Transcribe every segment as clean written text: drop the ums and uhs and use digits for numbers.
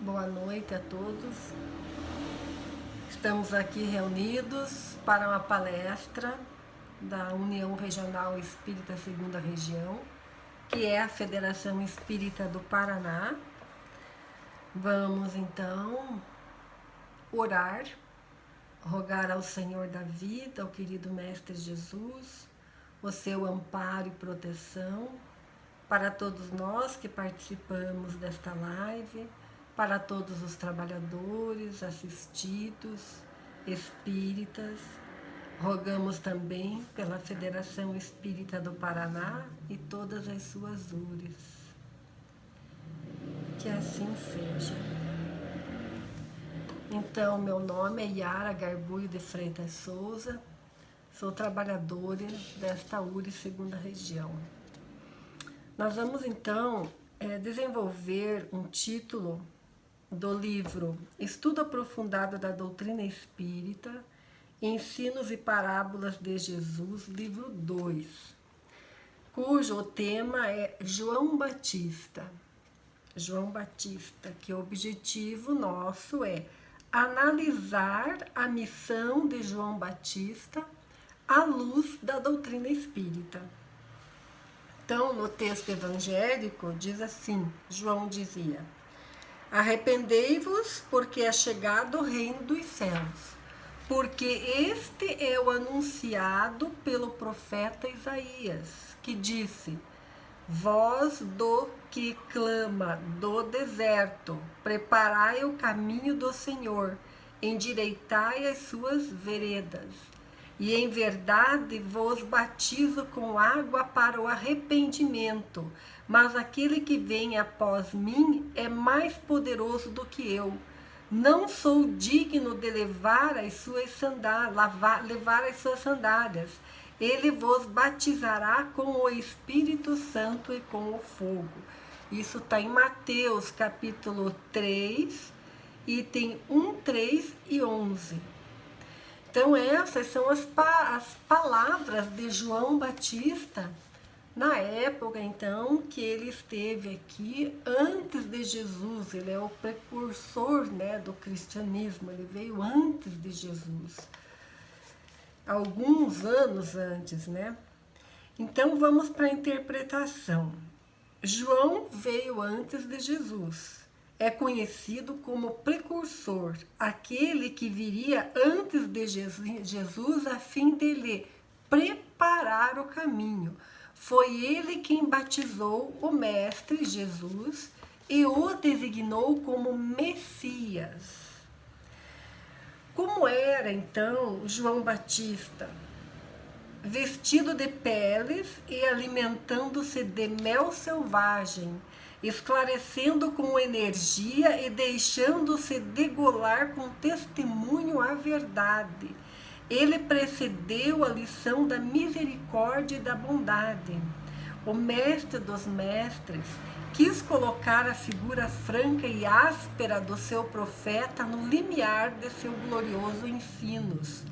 Boa noite a todos. Estamos aqui reunidos para uma palestra da União Regional Espírita Segunda Região, que é a Federação Espírita do Paraná. Vamos então orar, rogar ao Senhor da vida, ao querido Mestre Jesus, o seu amparo e proteção para todos nós que participamos desta live, para todos os trabalhadores, assistidos, espíritas. Rogamos também pela Federação Espírita do Paraná e todas as suas URES. Que assim seja. Então, meu nome é Yara Garbuio de Freitas Souza, sou trabalhadora desta URE Segunda Região. Nós vamos então desenvolver um título do livro Estudo Aprofundado da Doutrina Espírita, Ensinos e Parábolas de Jesus, livro 2, cujo tema é João Batista. João Batista, que o objetivo nosso é analisar a missão de João Batista à luz da doutrina espírita. Então, no texto evangélico, diz assim, João dizia: arrependei-vos, porque é chegado o reino dos céus, porque este é o anunciado pelo profeta Isaías, que disse: voz do que clama do deserto, preparai o caminho do Senhor, endireitai as suas veredas. E em verdade vos batizo com água para o arrependimento, mas aquele que vem após mim é mais poderoso do que eu. Não sou digno de levar as suas sandálias. Ele vos batizará com o Espírito Santo e com o fogo. Isso está em Mateus capítulo 3, item 1, 3 e 11. Então essas são as palavras de João Batista, na época então que ele esteve aqui antes de Jesus. Ele é o precursor, do cristianismo, ele veio antes de Jesus, alguns anos antes, Então vamos para a interpretação. João veio antes de Jesus. É conhecido como precursor, aquele que viria antes de Jesus a fim de lhe preparar o caminho. Foi ele quem batizou o Mestre Jesus e o designou como Messias. Como era então João Batista? Vestido de peles e alimentando-se de mel selvagem, esclarecendo com energia e deixando-se degolar com testemunho à verdade. Ele precedeu a lição da misericórdia e da bondade. O mestre dos mestres quis colocar a figura franca e áspera do seu profeta no limiar de seu glorioso ensinos.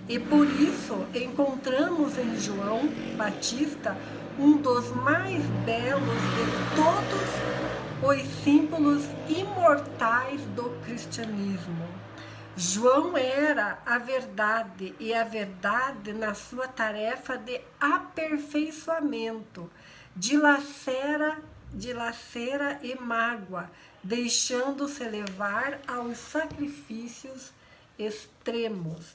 E por isso encontramos em João Batista um dos mais belos de todos os símbolos imortais do cristianismo. João era a verdade, e a verdade na sua tarefa de aperfeiçoamento, dilacera e mágoa, deixando-se levar aos sacrifícios extremos,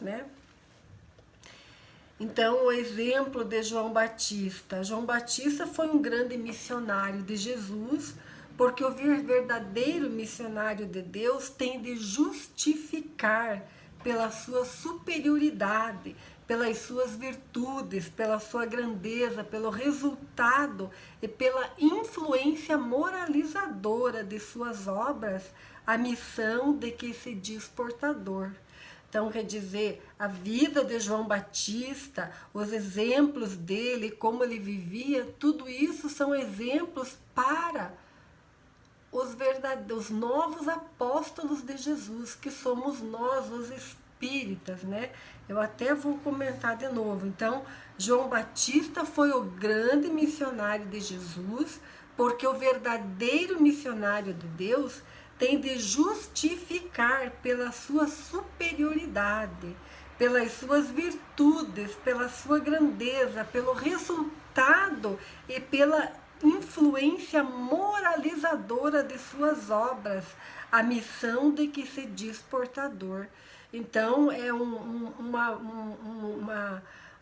Então, o exemplo de João Batista. João Batista foi um grande missionário de Jesus, porque o verdadeiro missionário de Deus tem de justificar pela sua superioridade, pelas suas virtudes, pela sua grandeza, pelo resultado e pela influência moralizadora de suas obras, a missão de que se diz portador. Então, quer dizer, a vida de João Batista, os exemplos dele, como ele vivia, tudo isso são exemplos para os novos apóstolos de Jesus, que somos nós, os espíritas, Eu até vou comentar de novo. Então, João Batista foi o grande missionário de Jesus, porque o verdadeiro missionário de Deus tem de justificar pela sua superioridade, pelas suas virtudes, pela sua grandeza, pelo resultado e pela influência moralizadora de suas obras, a missão de que se diz portador. Então, é um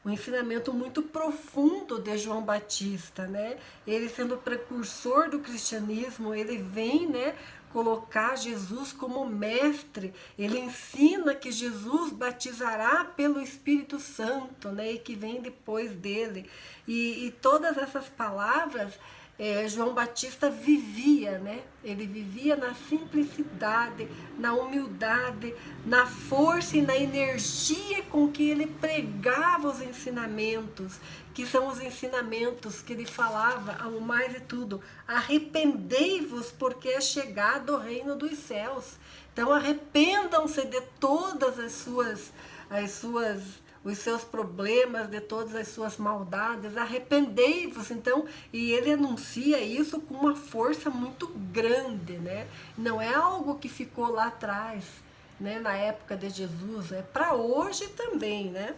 ensinamento muito profundo de João Batista, né? Ele sendo precursor do cristianismo, ele vem, né, colocar Jesus como mestre. Ele ensina que Jesus batizará pelo Espírito Santo, né, e que vem depois dele. E todas essas palavras João Batista vivia, né? Ele vivia na simplicidade, na humildade, na força e na energia com que ele pregava os ensinamentos, que são os ensinamentos que ele falava, ao mais de tudo, arrependei-vos porque é chegado o reino dos céus. Então arrependam-se de todas os seus problemas, de todas as suas maldades, arrependei-vos. Então, e ele anuncia isso com uma força muito grande, né? Não é algo que ficou lá atrás, né, na época de Jesus, é para hoje também, né?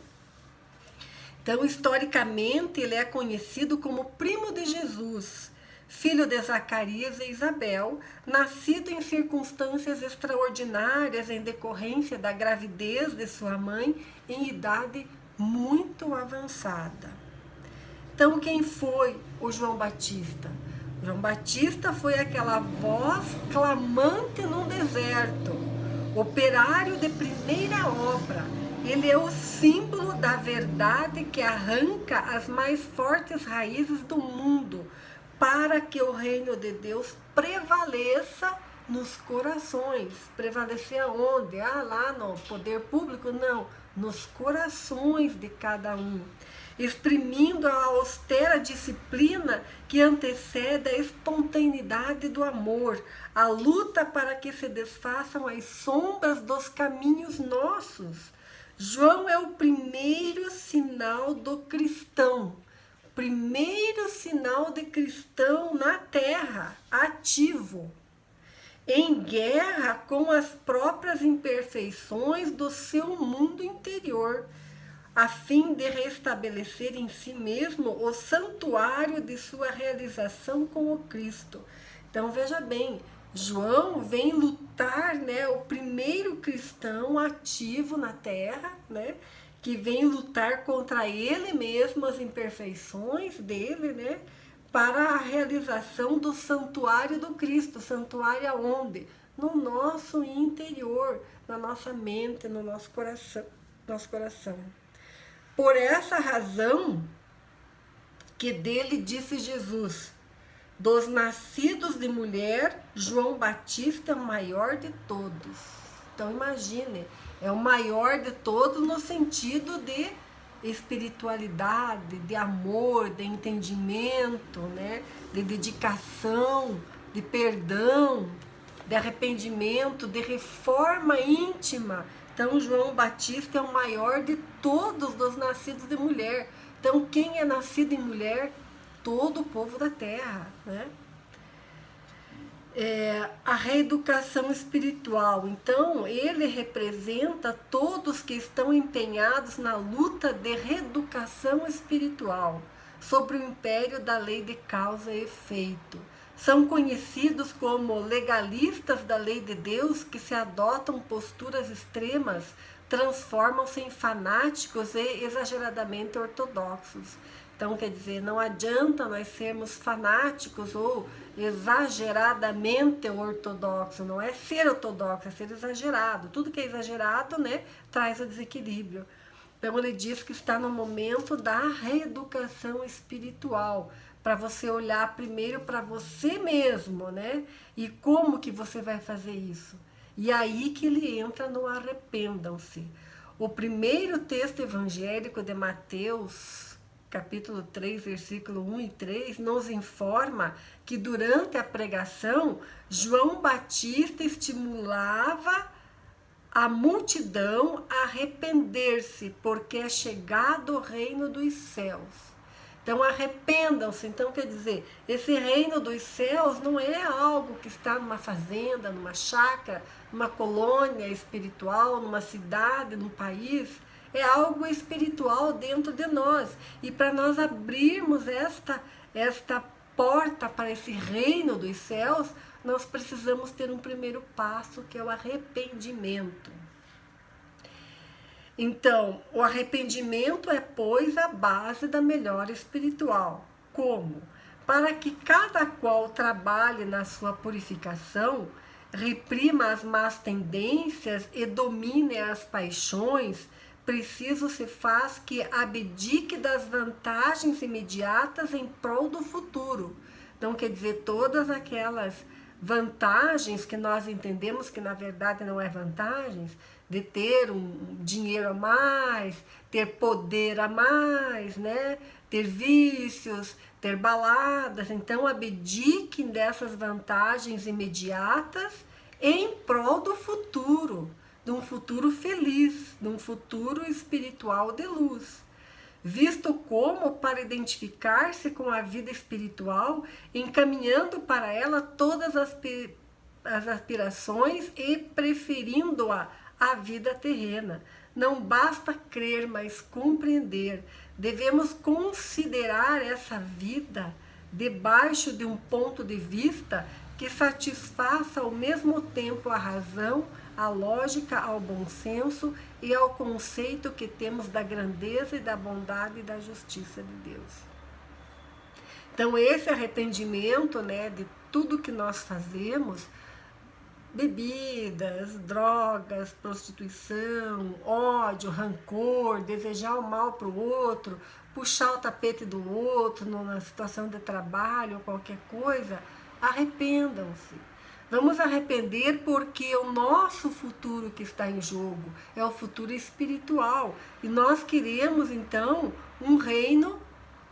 Então, historicamente, ele é conhecido como primo de Jesus, filho de Zacarias e Isabel, nascido em circunstâncias extraordinárias em decorrência da gravidez de sua mãe em idade muito avançada. Então, quem foi o João Batista? João Batista foi aquela voz clamante no deserto, operário de primeira obra. Ele é o símbolo da verdade que arranca as mais fortes raízes do mundo, para que o reino de Deus prevaleça nos corações. Prevalecer aonde? Lá no poder público? Não, nos corações de cada um. Exprimindo a austera disciplina que antecede a espontaneidade do amor, a luta para que se desfaçam as sombras dos caminhos nossos. João é o primeiro sinal do cristão. Primeiro sinal de cristão na terra, ativo, em guerra com as próprias imperfeições do seu mundo interior, a fim de restabelecer em si mesmo o santuário de sua realização com o Cristo. Então veja bem, João vem lutar, né, o primeiro cristão ativo na terra, né, que vem lutar contra ele mesmo, as imperfeições dele, né, para a realização do santuário do Cristo. Santuário aonde? No nosso interior, na nossa mente, no nosso coração. Por essa razão que dele disse Jesus: dos nascidos de mulher, João Batista é o maior de todos. Então imagine, é o maior de todos no sentido de espiritualidade, de amor, de entendimento, né? De dedicação, de perdão, de arrependimento, de reforma íntima. Então João Batista é o maior de todos dos nascidos de mulher. Então quem é nascido em mulher? Todo o povo da terra, né? A reeducação espiritual. Então, ele representa todos que estão empenhados na luta de reeducação espiritual, sobre o império da lei de causa e efeito. São conhecidos como legalistas da lei de Deus, que se adotam posturas extremas, transformam-se em fanáticos e exageradamente ortodoxos. Então, quer dizer, não adianta nós sermos fanáticos ou exageradamente ortodoxos. Não é ser ortodoxo, é ser exagerado. Tudo que é exagerado, né, traz o desequilíbrio. Então, ele diz que está no momento da reeducação espiritual, para você olhar primeiro para você mesmo, né? E como que você vai fazer isso? E aí que ele entra no arrependam-se. O primeiro texto evangélico de Mateus, capítulo 3, versículo 1 e 3, nos informa que durante a pregação, João Batista estimulava a multidão a arrepender-se, porque é chegado o reino dos céus. Então arrependam-se. Então quer dizer, esse reino dos céus não é algo que está numa fazenda, numa chácara, numa colônia espiritual, numa cidade, num país. É algo espiritual dentro de nós. E para nós abrirmos esta porta para esse reino dos céus, nós precisamos ter um primeiro passo, que é o arrependimento. Então, o arrependimento é, pois, a base da melhora espiritual. Como? Para que cada qual trabalhe na sua purificação, reprima as más tendências e domine as paixões, preciso se faz que abdique das vantagens imediatas em prol do futuro. Então, quer dizer, todas aquelas vantagens que nós entendemos que na verdade não é vantagens, de ter um dinheiro a mais, ter poder a mais, né? Ter vícios, ter baladas. Então, abdiquem dessas vantagens imediatas em prol do futuro, de um futuro feliz, de um futuro espiritual de luz. Visto como, para identificar-se com a vida espiritual, encaminhando para ela todas as aspirações e preferindo-a à vida terrena. Não basta crer, mas compreender. Devemos considerar essa vida debaixo de um ponto de vista que satisfaça ao mesmo tempo a razão, a lógica, ao bom senso e ao conceito que temos da grandeza e da bondade e da justiça de Deus. Então, esse arrependimento, né, de tudo que nós fazemos, bebidas, drogas, prostituição, ódio, rancor, desejar o mal para o outro, puxar o tapete do outro numa situação de trabalho ou qualquer coisa, arrependam-se. Vamos arrepender porque o nosso futuro que está em jogo é o futuro espiritual. E nós queremos, então, um reino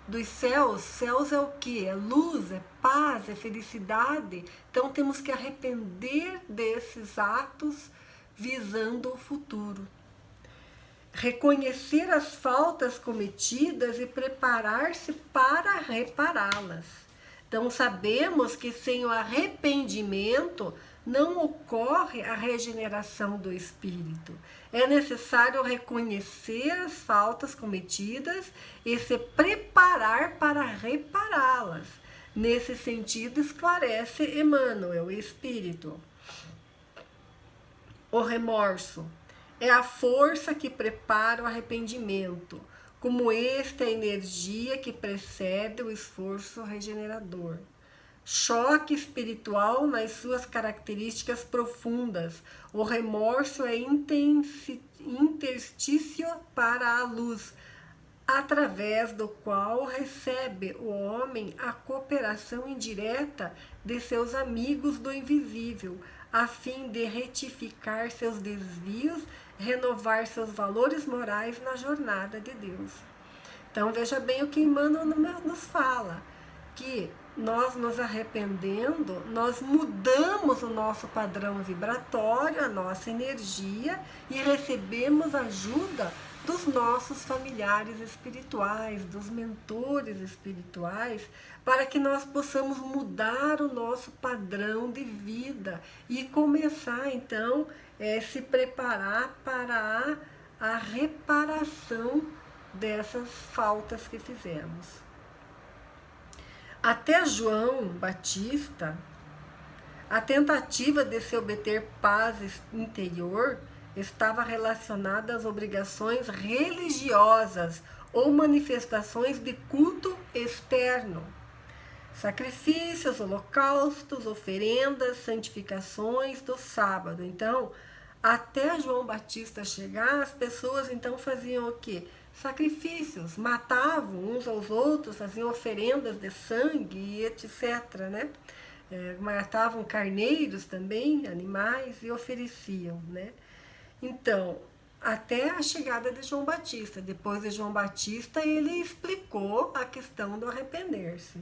dos céus. Céus é o quê? É luz, é paz, é felicidade. Então temos que arrepender desses atos visando o futuro. Reconhecer as faltas cometidas e preparar-se para repará-las. Então sabemos que sem o arrependimento não ocorre a regeneração do espírito. É necessário reconhecer as faltas cometidas e se preparar para repará-las. Nesse sentido, esclarece Emmanuel, o Espírito. O remorso é a força que prepara o arrependimento, como esta é a energia que precede o esforço regenerador. Choque espiritual nas suas características profundas. O remorso é interstício para a luz, através do qual recebe o homem a cooperação indireta de seus amigos do invisível, a fim de retificar seus desvios, renovar seus valores morais na jornada de Deus. Então veja bem o que Emmanuel nos fala, que nós nos arrependendo, nós mudamos o nosso padrão vibratório, a nossa energia e recebemos ajuda dos nossos familiares espirituais, dos mentores espirituais, para que nós possamos mudar o nosso padrão de vida e começar então se preparar para a reparação dessas faltas que fizemos. Até João Batista, a tentativa de se obter paz interior estava relacionada às obrigações religiosas ou manifestações de culto externo. Sacrifícios, holocaustos, oferendas, santificações do sábado. Então, até João Batista chegar, as pessoas então faziam o quê? Sacrifícios, matavam uns aos outros, faziam oferendas de sangue e etc, né? Matavam carneiros também, animais, e ofereciam, né? Então, até a chegada de João Batista. Depois de João Batista, ele explicou a questão do arrepender-se.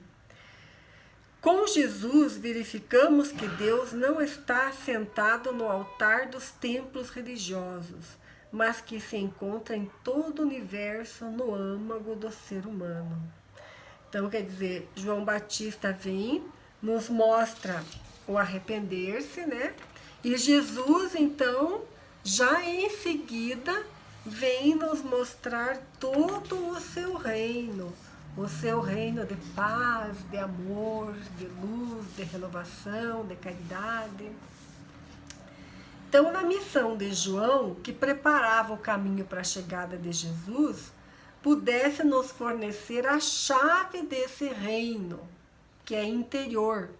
Com Jesus, verificamos que Deus não está sentado no altar dos templos religiosos, mas que se encontra em todo o universo no âmago do ser humano. Então, quer dizer, João Batista vem, nos mostra o arrepender-se, né? E Jesus, então, já em seguida, vem nos mostrar todo o seu reino de paz, de amor, de luz, de renovação, de caridade. Então, na missão de João, que preparava o caminho para a chegada de Jesus, pudesse nos fornecer a chave desse reino, que é interior,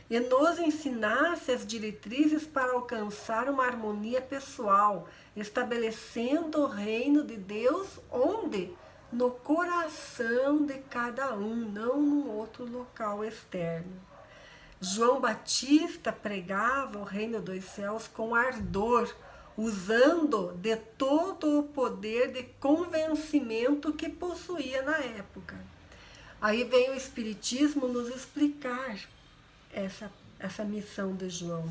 e nos ensinasse as diretrizes para alcançar uma harmonia pessoal, estabelecendo o reino de Deus onde? No coração de cada um, não num outro local externo. João Batista pregava o reino dos céus com ardor, usando de todo o poder de convencimento que possuía na época. Aí vem o Espiritismo nos explicar essa missão de João.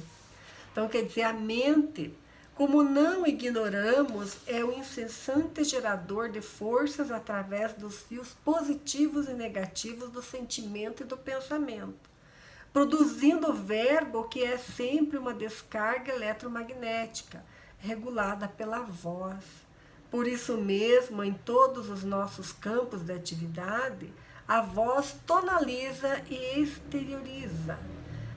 Então, quer dizer, a mente, como não ignoramos, é o incessante gerador de forças através dos fios positivos e negativos do sentimento e do pensamento, produzindo o verbo que é sempre uma descarga eletromagnética, regulada pela voz. Por isso mesmo, em todos os nossos campos de atividade, a voz tonaliza e exterioriza,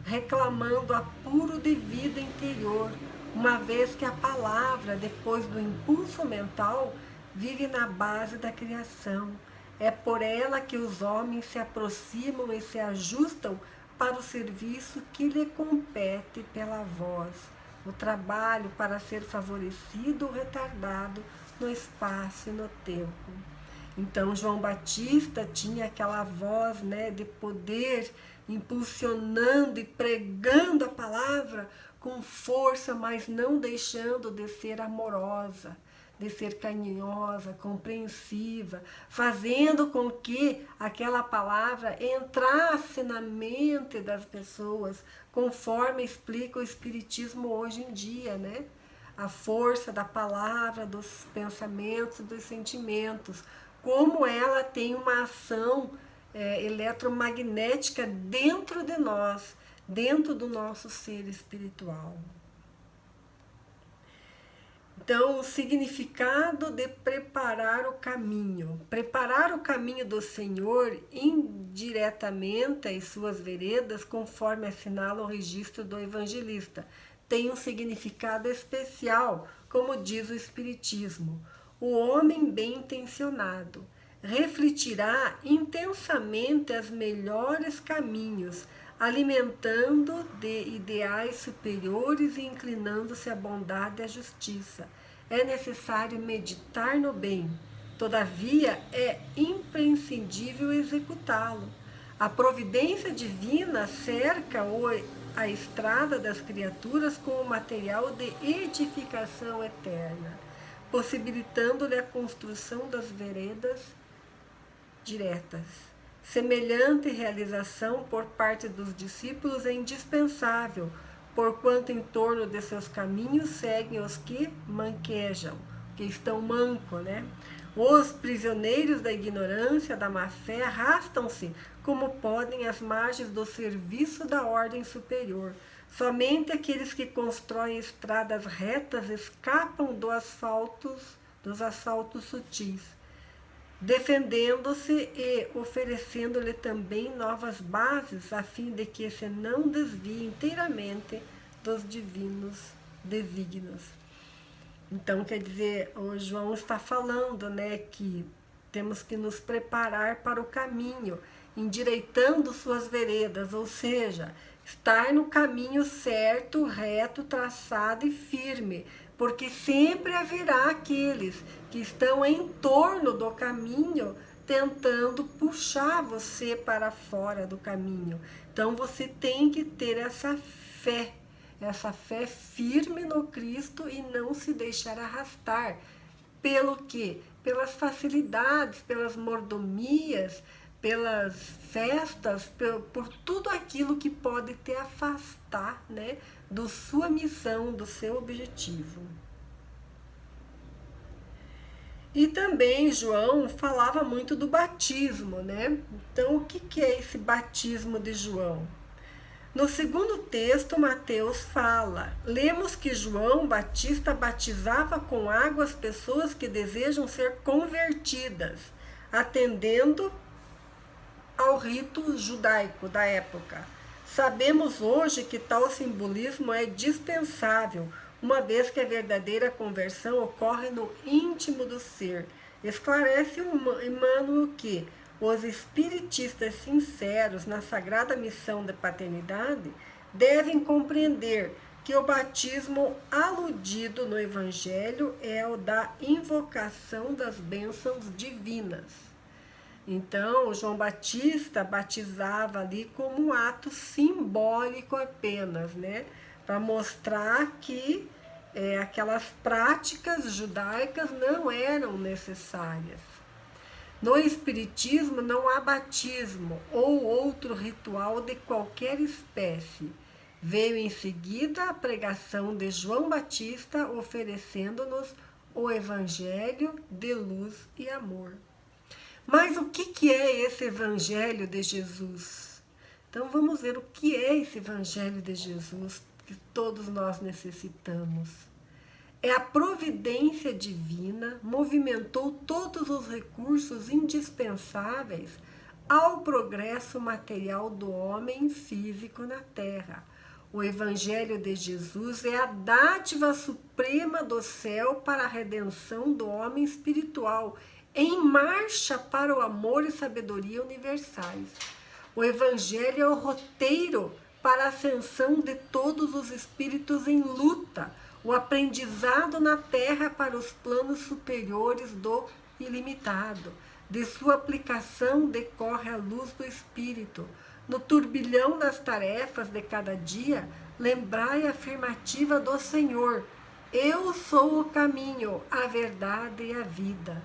reclamando apuro de vida interior, uma vez que a palavra, depois do impulso mental, vive na base da criação. É por ela que os homens se aproximam e se ajustam para o serviço que lhe compete pela voz, o trabalho para ser favorecido ou retardado no espaço e no tempo. Então, João Batista tinha aquela voz, né, de poder, impulsionando e pregando a palavra com força, mas não deixando de ser amorosa, de ser carinhosa, compreensiva, fazendo com que aquela palavra entrasse na mente das pessoas, conforme explica o Espiritismo hoje em dia, né? A força da palavra, dos pensamentos, dos sentimentos, como ela tem uma ação eletromagnética dentro de nós, dentro do nosso ser espiritual. Então, o significado de preparar o caminho. Preparar o caminho do Senhor indiretamente às suas veredas, conforme assinala o registro do evangelista, tem um significado especial, como diz o Espiritismo. O homem bem intencionado refletirá intensamente os melhores caminhos, alimentando de ideais superiores e inclinando-se à bondade e à justiça. É necessário meditar no bem, todavia é imprescindível executá-lo. A providência divina cerca a estrada das criaturas com o material de edificação eterna, possibilitando-lhe a construção das veredas diretas. Semelhante realização por parte dos discípulos é indispensável, porquanto em torno de seus caminhos seguem os que manquejam, que estão mancos, né? Os prisioneiros da ignorância, da má-fé, arrastam-se como podem às margens do serviço da ordem superior. Somente aqueles que constroem estradas retas escapam dos assaltos sutis, defendendo-se e oferecendo-lhe também novas bases, a fim de que se não desvie inteiramente dos divinos desígnios. Então, quer dizer, o João está falando, né, que temos que nos preparar para o caminho, endireitando suas veredas, ou seja, estar no caminho certo, reto, traçado e firme, porque sempre haverá aqueles que estão em torno do caminho tentando puxar você para fora do caminho. Então você tem que ter essa fé firme no Cristo e não se deixar arrastar. Pelo quê? Pelas facilidades, pelas mordomias, pelas festas, por tudo aquilo que pode te afastar, né, da sua missão, do seu objetivo. E também João falava muito do batismo, né? Então, o que é esse batismo de João? No segundo texto, Mateus fala, lemos que João Batista batizava com água as pessoas que desejam ser convertidas, atendendo ao rito judaico da época. Sabemos hoje que tal simbolismo é dispensável, uma vez que a verdadeira conversão ocorre no íntimo do ser. Esclarece Emmanuel que os espiritistas sinceros na sagrada missão da paternidade devem compreender que o batismo aludido no Evangelho é o da invocação das bênçãos divinas. Então, João Batista batizava ali como um ato simbólico apenas, né? Para mostrar que aquelas práticas judaicas não eram necessárias. No Espiritismo não há batismo ou outro ritual de qualquer espécie. Veio em seguida a pregação de João Batista, oferecendo-nos o Evangelho de luz e amor. Mas o que é esse Evangelho de Jesus? Então vamos ver o que é esse Evangelho de Jesus que todos nós necessitamos. É a providência divina, movimentou todos os recursos indispensáveis ao progresso material do homem físico na Terra. O Evangelho de Jesus é a dádiva suprema do céu para a redenção do homem espiritual, em marcha para o amor e sabedoria universais. O Evangelho é o roteiro para a ascensão de todos os espíritos em luta, o aprendizado na Terra para os planos superiores do ilimitado. De sua aplicação decorre a luz do Espírito. No turbilhão das tarefas de cada dia, lembrai a afirmativa do Senhor: eu sou o caminho, a verdade e a vida.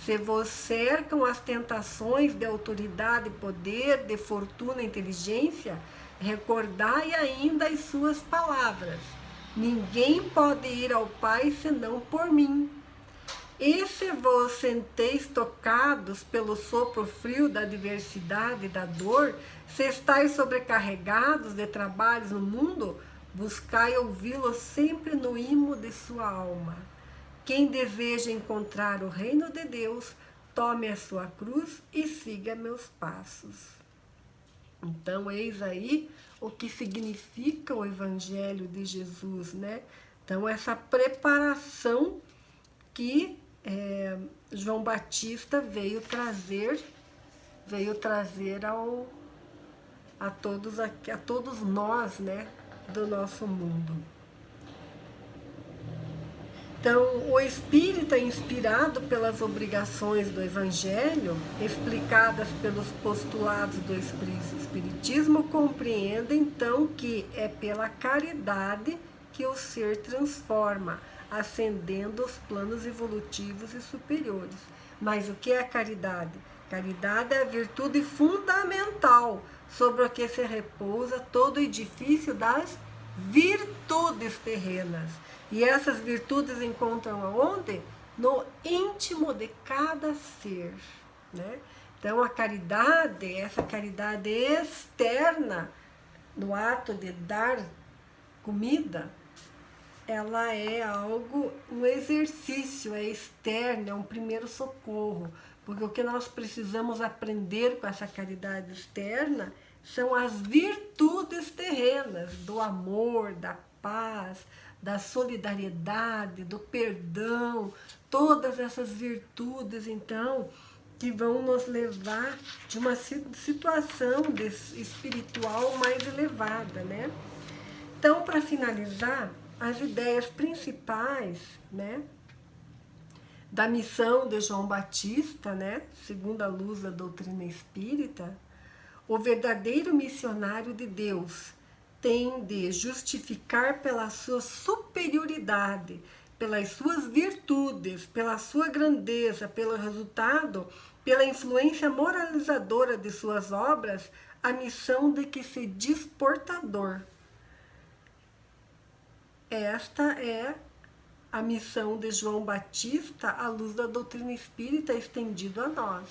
Se vos cercam as tentações de autoridade, poder, de fortuna e inteligência, recordai ainda as suas palavras. Ninguém pode ir ao Pai senão por mim. E se vos senteis tocados pelo sopro frio da adversidade e da dor, se estáis sobrecarregados de trabalhos no mundo, buscai ouvi-lo sempre no imo de sua alma. Quem deseja encontrar o reino de Deus, tome a sua cruz e siga meus passos. Então, eis aí o que significa o Evangelho de Jesus, né? Então, essa preparação que João Batista veio trazer a todos nós, né, do nosso mundo. Então, o espírita, inspirado pelas obrigações do Evangelho, explicadas pelos postulados do Espiritismo, compreende então que é pela caridade que o ser transforma, ascendendo os planos evolutivos e superiores. Mas o que é a caridade? Caridade é a virtude fundamental sobre o que se repousa todo o edifício das virtudes terrenas. E essas virtudes encontram aonde? No íntimo de cada ser, né? Então a caridade, essa caridade externa, no ato de dar comida, ela é algo, um exercício, é externo, é um primeiro socorro. Porque o que nós precisamos aprender com essa caridade externa são as virtudes terrenas, do amor, da paz, da solidariedade, do perdão, todas essas virtudes, então, que vão nos levar de uma situação espiritual mais elevada, né? Então, para finalizar, as ideias principais, né, da missão de João Batista, né, segundo a luz da doutrina espírita, o verdadeiro missionário de Deus tem de justificar pela sua superioridade, pelas suas virtudes, pela sua grandeza, pelo resultado, pela influência moralizadora de suas obras, a missão de que se diz portador. Esta é a missão de João Batista à luz da doutrina espírita estendido a nós.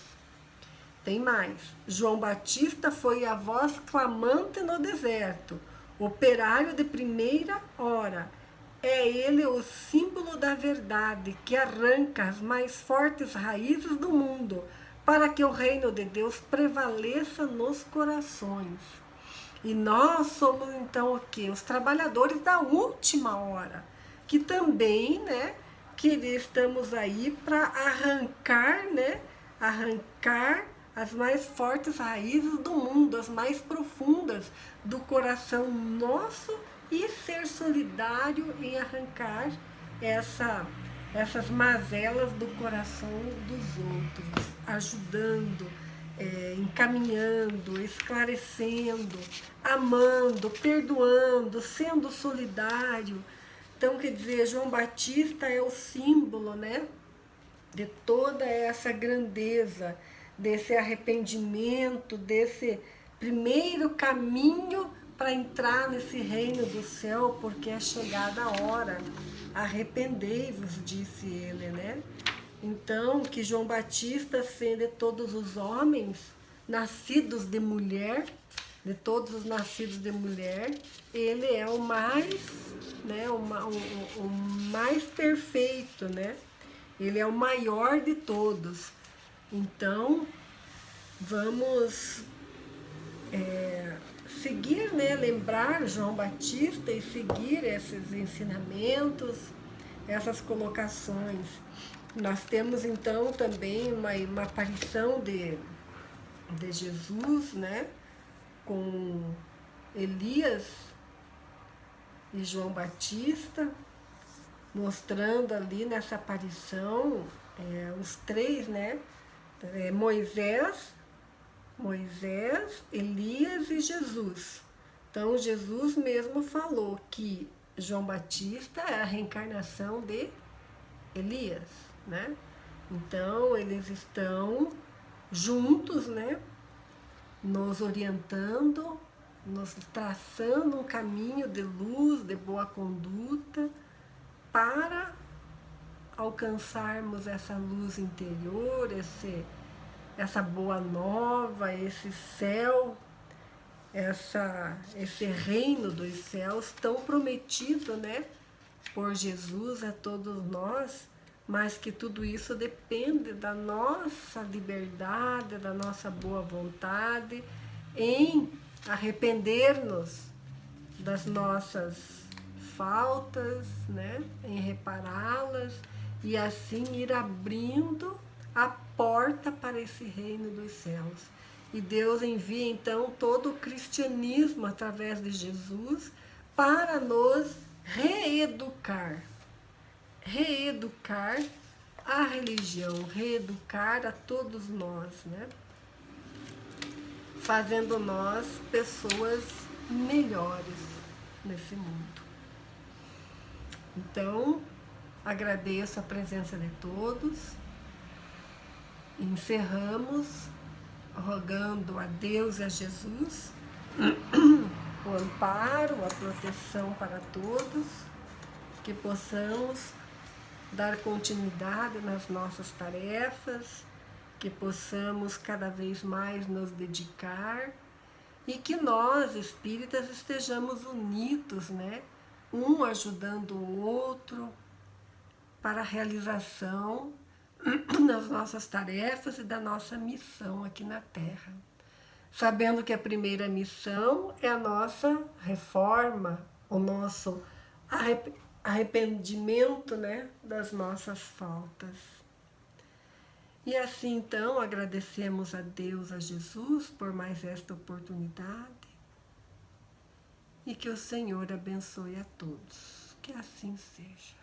Tem mais. João Batista foi a voz clamante no deserto, operário de primeira hora. É ele o símbolo da verdade que arranca as mais fortes raízes do mundo para que o reino de Deus prevaleça nos corações. E nós somos então o quê? Os trabalhadores da última hora, que também, né, que estamos aí para arrancar, né, arrancar as mais fortes raízes do mundo, as mais profundas do coração nosso e ser solidário em arrancar essas mazelas do coração dos outros, ajudando, encaminhando, esclarecendo, amando, perdoando, sendo solidário. Então, quer dizer, João Batista é o símbolo, né, de toda essa grandeza, desse arrependimento, desse primeiro caminho para entrar nesse reino do céu, porque é chegada a hora. Arrependei-vos, disse ele, né? Então, que João Batista, sendo de todos os homens nascidos de mulher, de todos os nascidos de mulher, ele é o mais, né, o mais perfeito, né? Ele é o maior de todos. Então, vamos seguir, né, lembrar João Batista e seguir esses ensinamentos, essas colocações. Nós temos então também uma aparição de Jesus, né, com Elias e João Batista, mostrando ali nessa aparição os três, né, Moisés, Elias e Jesus. Então, Jesus mesmo falou que João Batista é a reencarnação de Elias, né? Então, eles estão juntos, né? Nos orientando, nos traçando um caminho de luz, de boa conduta, para alcançarmos essa luz interior, essa boa nova, esse céu, esse reino dos céus tão prometido, né, por Jesus a todos nós, mas que tudo isso depende da nossa liberdade, da nossa boa vontade, em arrepender-nos das nossas faltas, né, em repará-las e assim ir abrindo a porta para esse reino dos céus. E Deus envia então todo o cristianismo através de Jesus para nos reeducar a religião, reeducar a todos nós, né? Fazendo nós pessoas melhores nesse mundo. Então, agradeço a presença de todos. Encerramos rogando a Deus e a Jesus o amparo, a proteção para todos, que possamos dar continuidade nas nossas tarefas, que possamos cada vez mais nos dedicar e que nós, espíritas, estejamos unidos, né? Um ajudando o outro para a realização das nossas tarefas e da nossa missão aqui na Terra. Sabendo que a primeira missão é a nossa reforma, o nosso arrependimento, né, das nossas faltas. E assim, então, agradecemos a Deus, a Jesus, por mais esta oportunidade e que o Senhor abençoe a todos. Que assim seja.